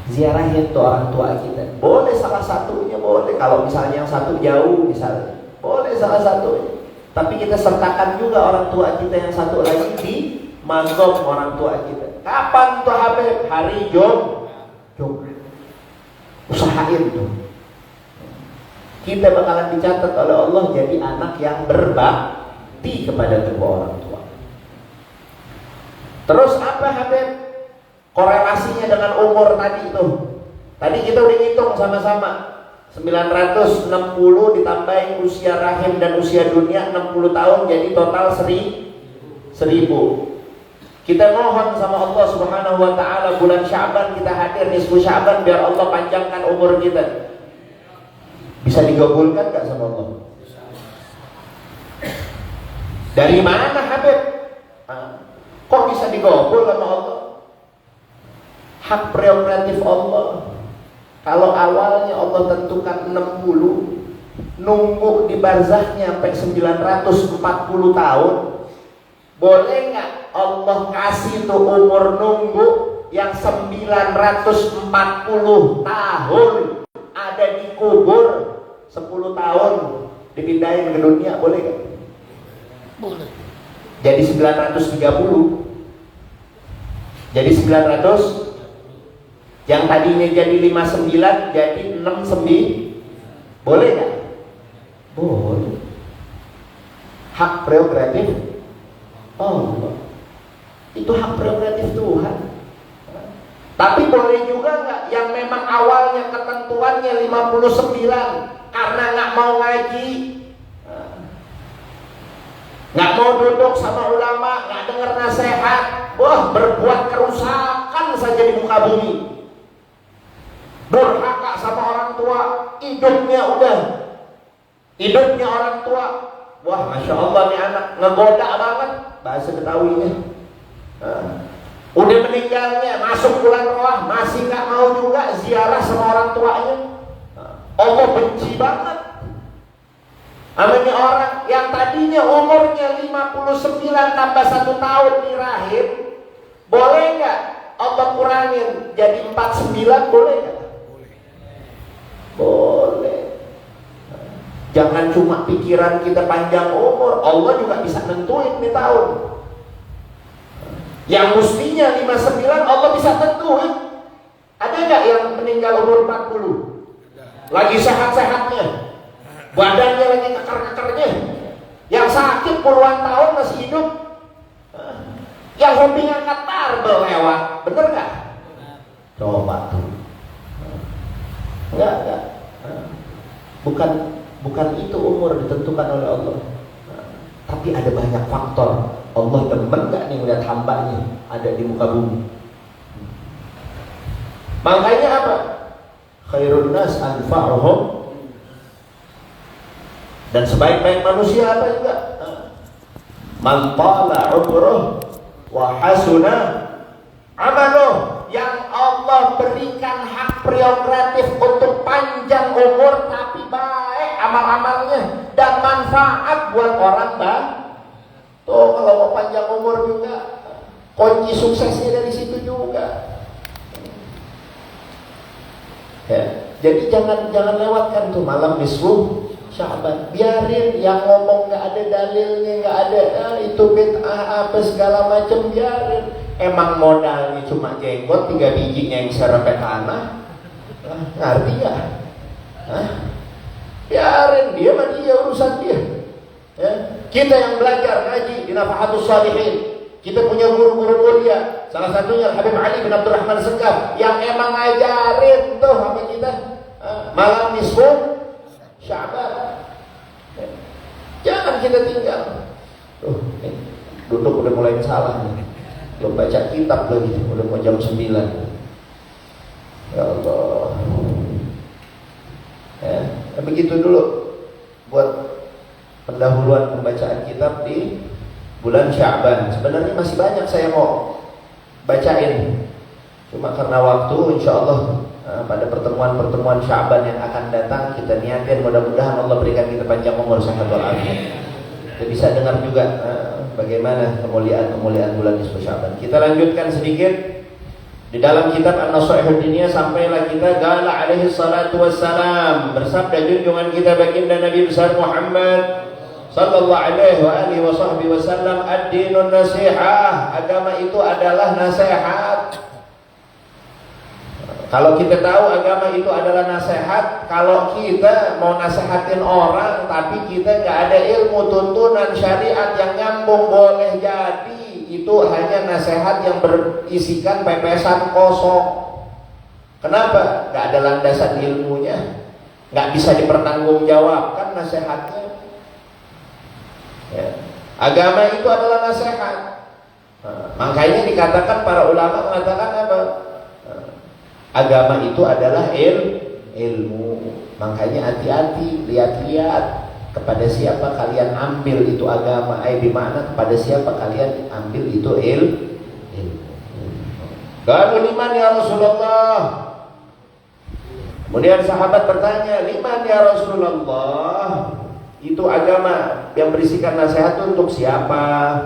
S2: ziarahin tuh orang tua kita. Boleh salah satunya, boleh. Kalau misalnya yang satu jauh misalnya, boleh salah satunya. Tapi kita sertakan juga orang tua kita yang satu lagi di mazhab orang tua kita. Kapan tuh Habib? Hari Jumat. Usahain tuh. Kita bakalan dicatat oleh Allah jadi anak yang berbakti kepada kedua orang tua. Terus apa Habib? Korelasinya dengan umur tadi itu. Tadi kita udah hitung sama-sama. 960 ditambahin usia rahim dan usia dunia 60 tahun, jadi total 1000. Kita mohon sama Allah Subhanahu wa Ta'ala bulan Sya'ban kita hadir nisfu Sya'ban biar Allah panjangkan umur kita. Bisa digabulkan gak sama Allah? Dari mana Habib? Kok bisa digobol sama Allah? Hak prerogatif Allah. Kalau awalnya Allah tentukan 60, nunggu di barzahnya sampai 940 tahun, boleh nggak Allah kasih tuh umur nunggu yang 940 tahun ada di kubur, 10 tahun dipindahin ke dunia, boleh nggak?
S3: Boleh.
S2: Jadi 930, jadi 900, yang tadinya jadi 59 jadi 69, boleh nggak? Boleh. Hak prerogatif Allah. Itu hak prerogatif Tuhan. Tapi boleh juga nggak yang memang awalnya ketentuannya 59 karena nggak mau ngaji, nggak mau duduk sama ulama, nggak dengar nasihat, wah berbuat kerusakan saja di muka bumi, durhaka sama orang tua, hidupnya orang tua, wah masya Allah nih anak ngegoda banget, bahasa Betawinya. Udah meninggalnya, masuk bulan roh, masih nggak mau juga ziarah sama orang tuanya. Allah benci banget. Namanya orang yang tadinya umurnya 59 tambah 1 tahun di rahim, boleh nggak Allah kurangin jadi 49, boleh nggak? Boleh. Jangan cuma pikiran kita panjang umur, Allah juga bisa nentuin nih tahun. Yang mestinya 59 Allah bisa tentuin. Ada nggak yang meninggal umur 40? Lagi sehat-sehatnya, badannya lagi keker-kekernya, yang sakit puluhan tahun masih hidup, yang hobi ngangkat barbel lewat, bener nggak? Coba tuh. Enggak. Bukan itu umur ditentukan oleh Allah. Tapi ada banyak faktor. Allah demen nggak nih melihat hambanya ada di muka bumi. Makanya apa? Khairun nas anfa'uhum. Dan sebaik-baik manusia apa juga? Man tala umruh wa hasuna amaluh. Yang Allah berikan hak prerogatif untuk panjang umur tapi baik amal-amalnya dan manfaat buat orang bang. Tuh kalau mau panjang umur juga kunci suksesnya dari situ juga. Ya, jadi jangan lewatkan tuh malam nisfu Sya'ban. Biarin yang ngomong nggak ada dalilnya, nggak ada itu bid'ah apa segala macam, biarin. Emang modalnya cuma jenggot 3 bijinya yang serempet tanah, ngerti nggak? Biarin dia mah dia urusan dia. Ya. Kita yang belajar ngaji di Nafahatus Shalihin, kita punya guru-guru mulia. Salah satunya Habib Ali bin Abdurrahman Segaf yang emang ngajarin tuh sama kita malam nisfu Sya'ban. Jangan kita tinggal. Duduk udah mulai salah nih. Belum baca kitab lagi, udah mau jam 9. Ya Allah. Ya, begitu dulu buat pendahuluan pembacaan kitab di bulan Sya'ban. Sebenarnya masih banyak saya mau bacain. Cuma karena waktu, insya Allah pada pertemuan-pertemuan Sya'ban yang akan datang kita niatin, mudah-mudahan Allah berikan kita panjang umur sehat walafiat. Kita bisa dengar juga bagaimana kemuliaan bulan nisfu Sya'ban. Kita lanjutkan sedikit di dalam kitab An-Nasaihud Diniyah. Sampailah kita qala alaihi salatu wassalam, bersabda junjungan kita baginda Nabi besar Muhammad sallallahu alaihi wa alihi wa sahbihi wasallam, ad-dinun nasihah, agama itu adalah nasihat. Kalau kita tahu agama itu adalah nasihat, kalau kita mau nasihatin orang tapi kita nggak ada ilmu tuntunan syariat yang nyambung, boleh jadi itu hanya nasihat yang berisikan pepesan kosong. Kenapa? Nggak ada landasan ilmunya, nggak bisa dipertanggungjawabkan nasihatnya. Ya. Agama itu adalah nasihat. Makanya dikatakan para ulama mengatakan apa? Agama itu adalah ilmu. Makanya hati-hati, lihat-lihat. kepada siapa kalian ambil itu agama, bimana kepada siapa kalian ambil itu ilmu. Qalu liman ya Rasulullah. Kemudian sahabat bertanya, liman ya Rasulullah, itu agama yang berisikan nasihat untuk siapa?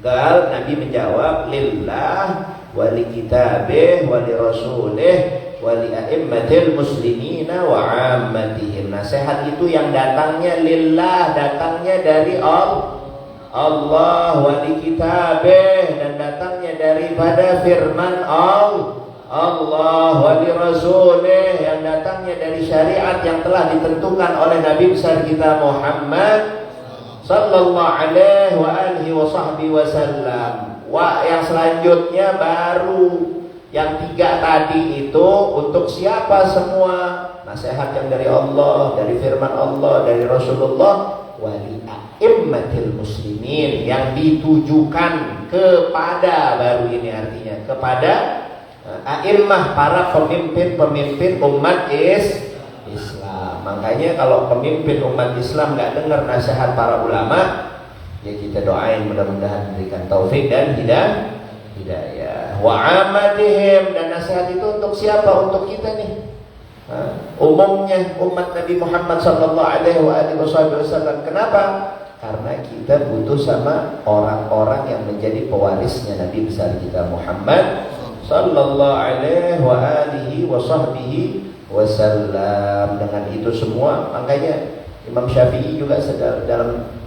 S2: Gal, Nabi menjawab, lillah wali kitabih wali rasulih wali a'immatil muslimina wa ammatihim. Nasihat itu yang datangnya lillah, datangnya dari Allah, wali kitabih, dan datangnya daripada firman Allah, wali rasulih, yang datangnya dari syariat yang telah ditentukan oleh Nabi besar kita Muhammad sallallahu alaihi wa alihi wa sahbihi wasallam. Yang selanjutnya baru yang 3 tadi itu untuk siapa semua? Nasihat yang dari Allah, dari firman Allah, dari Rasulullah, wali a'immatil muslimin, yang ditujukan kepada, baru ini artinya kepada a'immah, para pemimpin-pemimpin umat Islam. Makanya kalau pemimpin umat Islam nggak dengar nasihat para ulama, ya kita doain mudah-mudahan diberikan taufik dan hidayah. Wa amatihim, dan nasihat itu untuk siapa? Untuk kita nih. Umumnya umat Nabi Muhammad sallallahu alaihi wasallam. Kenapa? Karena kita butuh sama orang-orang yang menjadi pewarisnya Nabi besar kita Muhammad sallallahu alaihi wa alihi wa sahbihi wasallam. Dengan itu semua, makanya Imam Syafi'i juga dalam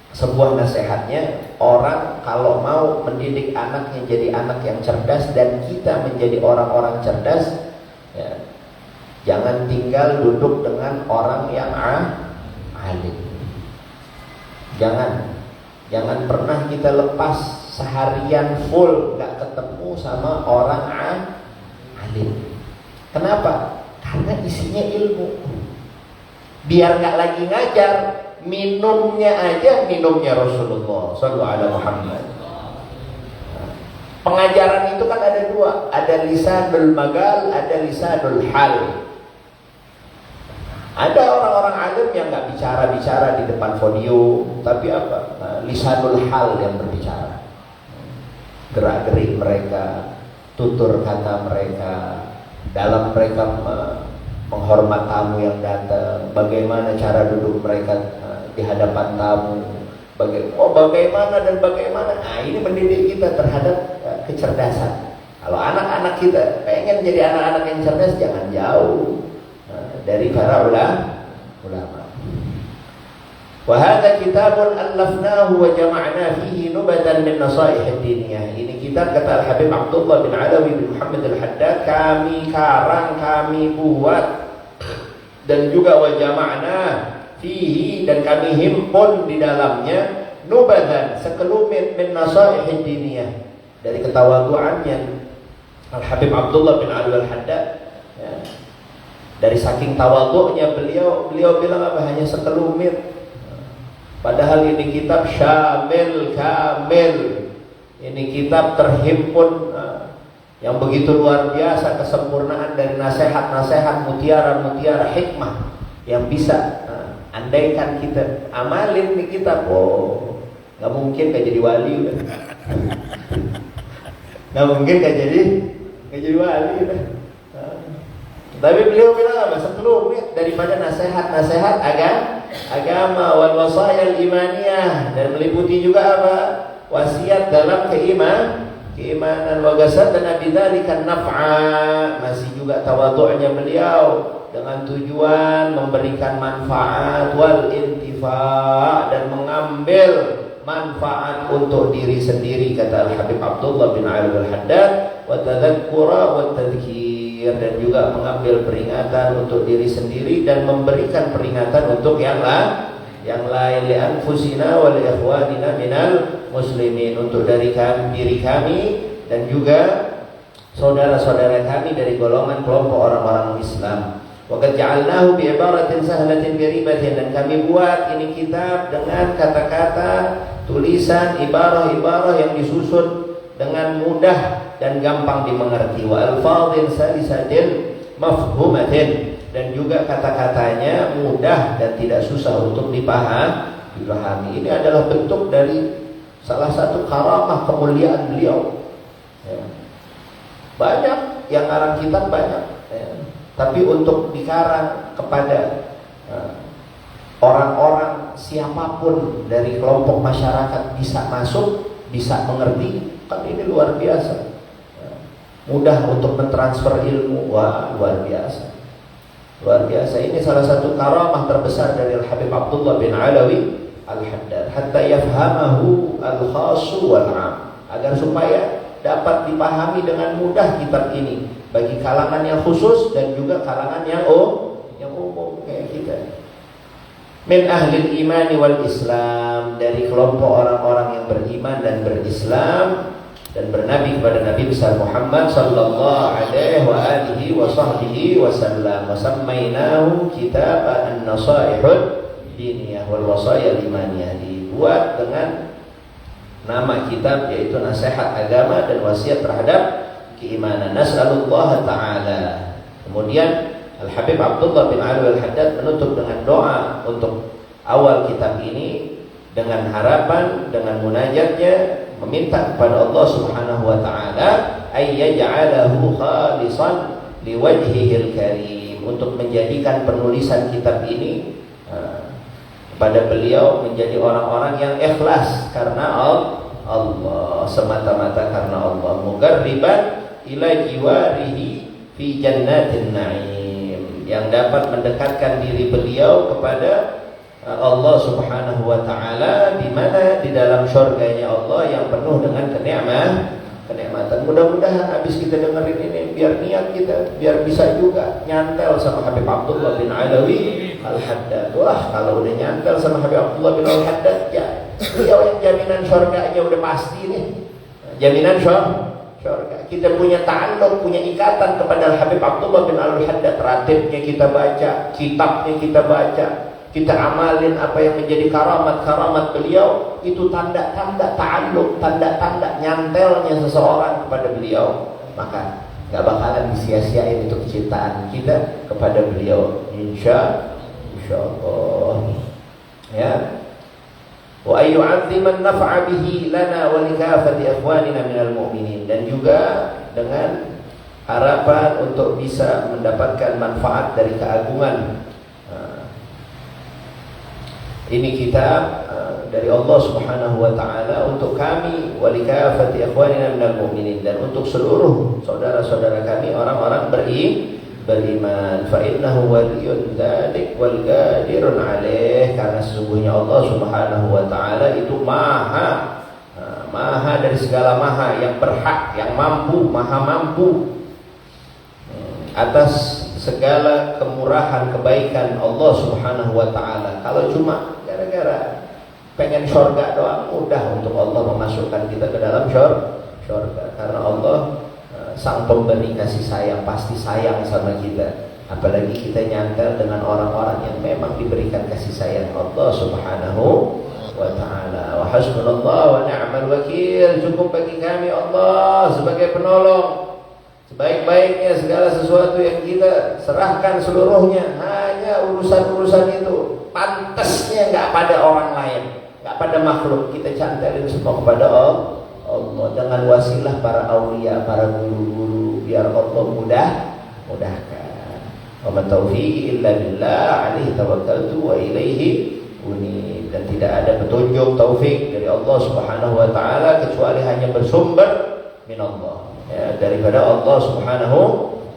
S2: sebuah nasihatnya, orang kalau mau mendidik anaknya jadi anak yang cerdas, dan kita menjadi orang-orang cerdas, ya, jangan tinggal duduk dengan orang yang alim. Jangan pernah kita lepas seharian full nggak ketemu sama orang alim. Kenapa? Karena isinya ilmu. Biar nggak lagi ngajar, minumnya Rasulullah sallallahu alaihi Muhammad. Pengajaran itu kan ada 2, ada lisanul magal, ada lisanul hal. Ada orang-orang alim yang nggak bicara di depan podium, tapi apa? Lisanul hal yang berbicara. Gerak-gerik mereka, tutur kata mereka, dalam mereka menghormat tamu yang datang, bagaimana cara duduk mereka di hadapan tamu, bagaimana. Nah, ini mendidik kita terhadap kecerdasan. Kalau anak-anak kita pengen jadi anak-anak yang cerdas, jangan jauh dari para ulama. Wa hadza kitabun allafnahu wa jama'na fihi nubatan min nasaih ad-diniyah. Ini kitab, kata Al-Habib Abdullah bin Alawi bin Muhammad Al-Haddad, kami karang, kami buat, dan juga wa jama'na fihi, dan kami himpun di dalamnya nubatan, sekelumit min nasaih ad-diniyah, dari ketawaduannya Al-Habib Abdullah bin Alawi Al-Haddad, ya. Dari saking tawadhu'nya beliau bilang apa? Hanya sekelumit. Padahal ini kitab syamil kamil. Ini kitab terhimpun yang begitu luar biasa kesempurnaan dari nasihat-nasihat, mutiara-mutiara hikmah yang bisa andaikan kita amalin di kitab, nggak mungkin kayak jadi wali udah. Nggak mungkin kayak jadi wali udah. Tapi beliau bilang apa? Sekelumit daripada nasihat-nasihat agama wal wasaya imaniyah, dan meliputi juga apa? Wasiat dalam keimanan wa gasadana bidzalika naf'a. Masih juga tawadhu'nya beliau dengan tujuan memberikan manfaat wal intifa', dan mengambil manfaat untuk diri sendiri, kata Al-Habib Abdullah bin Ali Al-Haddad, wa tadzakkura wa tadhkir, dan juga mengambil peringatan untuk diri sendiri dan memberikan peringatan untuk yang lain, li anfusina wa li ikhwanina minal muslimin, untuk diri kami dan juga saudara-saudara kami dari golongan kelompok orang-orang Islam. Wa qad ja'alnahu bi ibaratin sahlatin biribatin, dan kami buat ini kitab dengan kata-kata, tulisan, ibarah-ibarah yang disusun dengan mudah dan gampang dimengerti, wa alfadhin salisatin mafhumatin, dan juga kata-katanya mudah dan tidak susah untuk dipahami. Ini adalah bentuk dari salah satu karamah kemuliaan beliau. Ya. Banyak yang ngarang kitab banyak, ya. Tapi untuk dikarang kepada orang-orang siapapun dari kelompok masyarakat bisa masuk, bisa mengerti, kan ini luar biasa. Mudah untuk mentransfer ilmu, wah luar biasa. Luar biasa. Ini salah satu karamah terbesar dari Al-Habib Abdullah bin Alawi Al-Haddad. Hatta yafhamahu al-khasu wal-'am. Agar supaya dapat dipahami dengan mudah kitab ini bagi kalangan yang khusus dan juga kalangan yang umum kayak kita. Min ahlil imani wal Islam, dari kelompok orang-orang yang beriman dan berislam dan bernabi kepada Nabi besar Muhammad sallallahu alaihi wa alihi wa sahbihi wasallam. Wa sammainahu kitab an-nasaihud diniyah wal wasaya limaniyah. Dibuat dengan nama kitab yaitu nasihat agama dan wasiat terhadap keimanan. Nas'alullah ta'ala. Kemudian Al-Habib Abdullah bin Alawi Al-Haddad menutup dengan doa untuk awal kitab ini dengan harapan, dengan munajatnya meminta kepada Allah Subhanahu wa taala ay yaj'alahu khalisan liwajhihil karim, untuk menjadikan penulisan kitab ini pada beliau menjadi orang-orang yang ikhlas karena Allah, semata-mata karena Allah. Mugarriban ila jiwarihi fi jannatin na'im, yang dapat mendekatkan diri beliau kepada Allah Subhanahu wa taala, di mana di dalam syurganya Allah yang penuh dengan kenikmatan. Mudah-mudahan habis kita dengerin ini biar niat kita biar bisa juga nyantel sama Habib Abdullah bin Alawi Al-Haddad. Wah, kalau udah nyantel sama Habib Abdullah bin Al-Haddad, ya beliau yang jaminan syurganya udah pasti nih. Jaminan syurga. Kita punya ta'alluq, punya ikatan kepada Habib Abdullah bin Al-Haddad. Ratibnya kita baca, kitabnya kita baca, kita amalin apa yang menjadi karamat-karamat beliau. Itu tanda-tanda ta'alluq, tanda-tanda nyantelnya seseorang kepada beliau. Maka gak bakalan disia-siain itu kecintaan kita kepada beliau, insyaallah. Ya. Wa ayyu'azziman naf'a bihi lana wa likafati ikhwanina minal mu'minin, dan juga dengan harapan untuk bisa mendapatkan manfaat dari keagungan ini kitab dari Allah Subhanahu wa taala untuk kami, wa likafati ikhwanina minal mu'minin, dan untuk seluruh saudara-saudara kami orang-orang beriman. Fa innahu waliyyun dzalik wal qadirun alaih, karena sesungguhnya Allah Subhanahu wa taala itu maha dari segala maha, yang berhak, yang mampu, maha mampu atas segala kemurahan kebaikan Allah Subhanahu wa taala. Kalau cuma gara-gara pengen syurga doang, mudah untuk Allah memasukkan kita ke dalam syurga, karena Allah sang pemberi kasih sayang, pasti sayang sama kita. Apalagi kita nyantel dengan orang-orang yang memang diberikan kasih sayang Allah Subhanahu wa ta'ala. Wa hasbunallah wa ni'mal wakil. Cukup bagi kami Allah sebagai penolong. Sebaik-baiknya segala sesuatu yang kita serahkan seluruhnya hanya urusan-urusan itu, pantasnya gak pada orang lain, gak pada makhluk. Kita cantelin semua kepada Allah dengan wasilah para aulia, para guru-guru, biar Allah mudahkan. Wa man taufiqi illa billah, alaihi tawakkaltu wa ilaihi unib. Dan tidak ada petunjuk taufik dari Allah Subhanahu wa taala kecuali hanya bersumber min Allah, ya, daripada Allah Subhanahu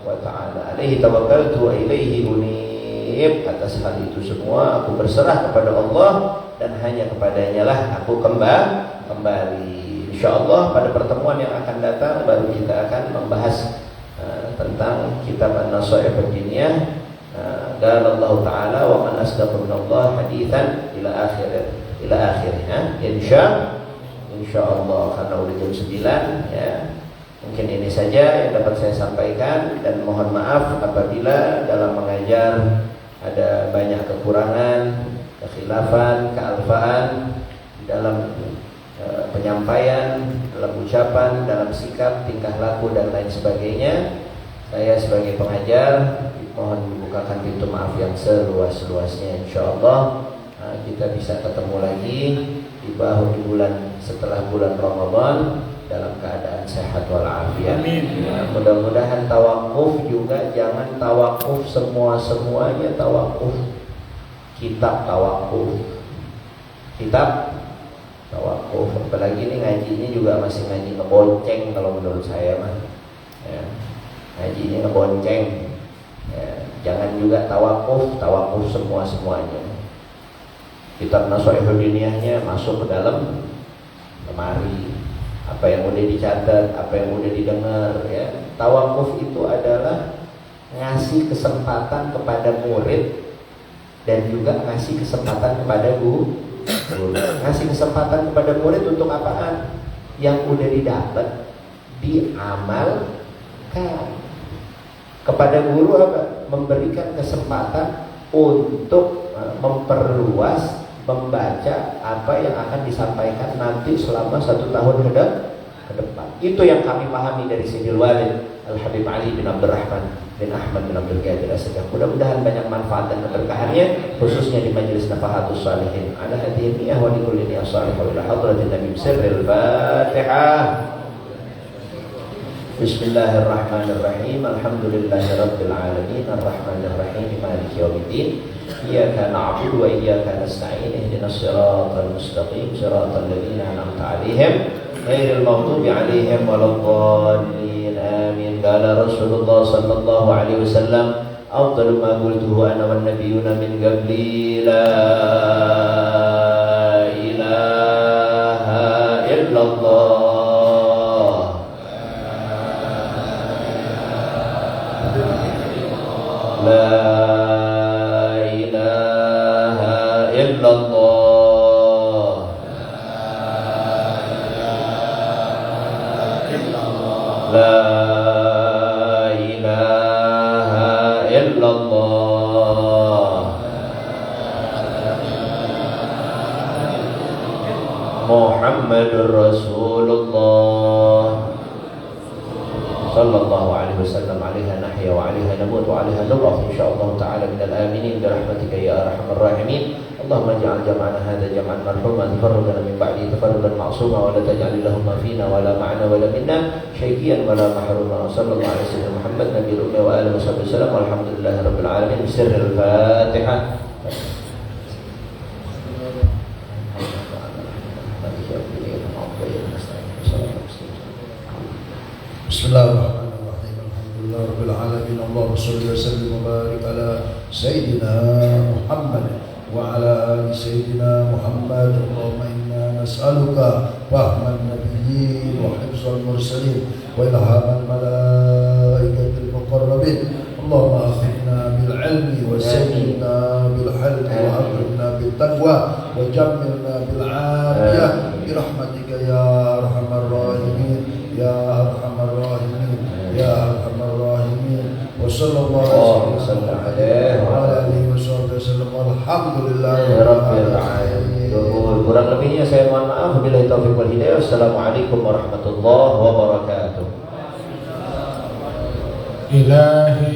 S2: wa taala. Alaihi tawakkaltu wa ilaihi unib. Atas hal itu semua aku berserah kepada Allah dan hanya kepadanya lah aku kembali. InsyaAllah pada pertemuan yang akan datang baru kita akan membahas tentang kitab An-Nasaih Ad-Diniyah. Qala Allah Ta'ala wa man asdaqu minallah haditsan ila akhirnya. Insyaallah, karena udah jam 9 ya. Mungkin ini saja yang dapat saya sampaikan, dan mohon maaf apabila dalam mengajar ada banyak kekurangan, kekhilafan, kealfaan dalam penyampaian, dalam ucapan, dalam sikap, tingkah laku dan lain sebagainya. Saya sebagai pengajar mohon dibukakan pintu maaf yang seluas-luasnya. Insyaallah kita bisa ketemu lagi di bulan setelah bulan Ramadan dalam keadaan sehat walafiat. Mudah-mudahan tawakuf juga jangan tawakuf semuanya tawakuf. Kitab tawakuf, apalagi ini ngajinya juga masih ngaji ngebonceng kalau menurut saya mah. Ya, ngajinya ngebonceng. Ya, jangan juga tawakuf semuanya. Kitab Nashihul Diniyahnya masuk ke dalam lemari. Apa yang udah dicatat, apa yang udah didengar, ya. Tawakuf itu adalah ngasih kesempatan kepada murid dan juga ngasih kesempatan kepada guru. Ngasih kesempatan kepada murid untuk apaan? Yang udah didapat diamalkan. Kepada guru apa? Memberikan kesempatan untuk memperluas membaca apa yang akan disampaikan nanti selama 1 tahun ke depan. Itu yang kami pahami dari Sayyidil Walid Al-Habib Ali bin Abdurrahman bin Ahmad bin Abdul Qadir As-Sagaf. Mudah-mudahan banyak manfaat dan keberkahannya, khususnya di majelis Nafahatus Salihin. Ala hadhihi niyah wa likulli niyah salihah wa ila hadratin Nabi sirril Fatihah. Bismillahirrahmanirrahim. Alhamdulillahirabbil alamin arrahmanir rahim maliki yaumiddin. Iyyaka na'budu wa iyyaka nasta'in ihdinas siratal mustaqim siratal ladzina an'amta 'alaihim ghairil maghdubi 'alaihim waladdallin. Amin. Qala Rasulullah sallallahu alaihi wasallam afdalu ma qultuhu ana wan nabiyyuna min qabli la ilaha illallah. La ilaha illallah. La ilaha illallah. Muhammadur Rasulullah sallallahu alaihi wasallam. Alaiha nahya wa alaiha namut wa alaiha nub'ath insyaallah ta'ala minal aminin bi rahmatika ya arhamar rahimin. Allahumma ij'al jam'ana hadha jam'an marhuman tafarraqana min ba'di tafarruqan ma'suma wa la taj'al lahumma fina wa la ma'ana wa la minna syai'an wa la mahruma. Sallallahu alaihi wasallam Muhammad nabiyil ummi wa alihi wasallam walhamdulillahi rabbil alamin. Bisirril Fatihah.
S3: Bismillahirrahmanirrahim. Alhamdulillahirabbil alamin. Allahumma shalli wa sallim wa barik ala sayyidina Muhammad wa ala ali sayyidina Muhammad. Allahumma inna nas'aluka fahman nabiyyin wa hifzal mursalin wa ilhamal malaikatil muqarrabin. Allahumma akhirna bil ilmi wa sayyidina bil halmi wa akrimna bil taqwa wa jammilna bil afiyah bi rahmatika ya arhamar rahimin. Ya arhamar rahimin, ya arhamar rahimin. Wa sallallahu alaihi wa alihi wasallam. Alhamdulillahi rabbil alamin.
S2: Kurang lebihnya saya mohon maaf. Wabillahi taufiq wal hidayah. Wassalamualaikum warahmatullahi wabarakatuh.
S3: Ilahi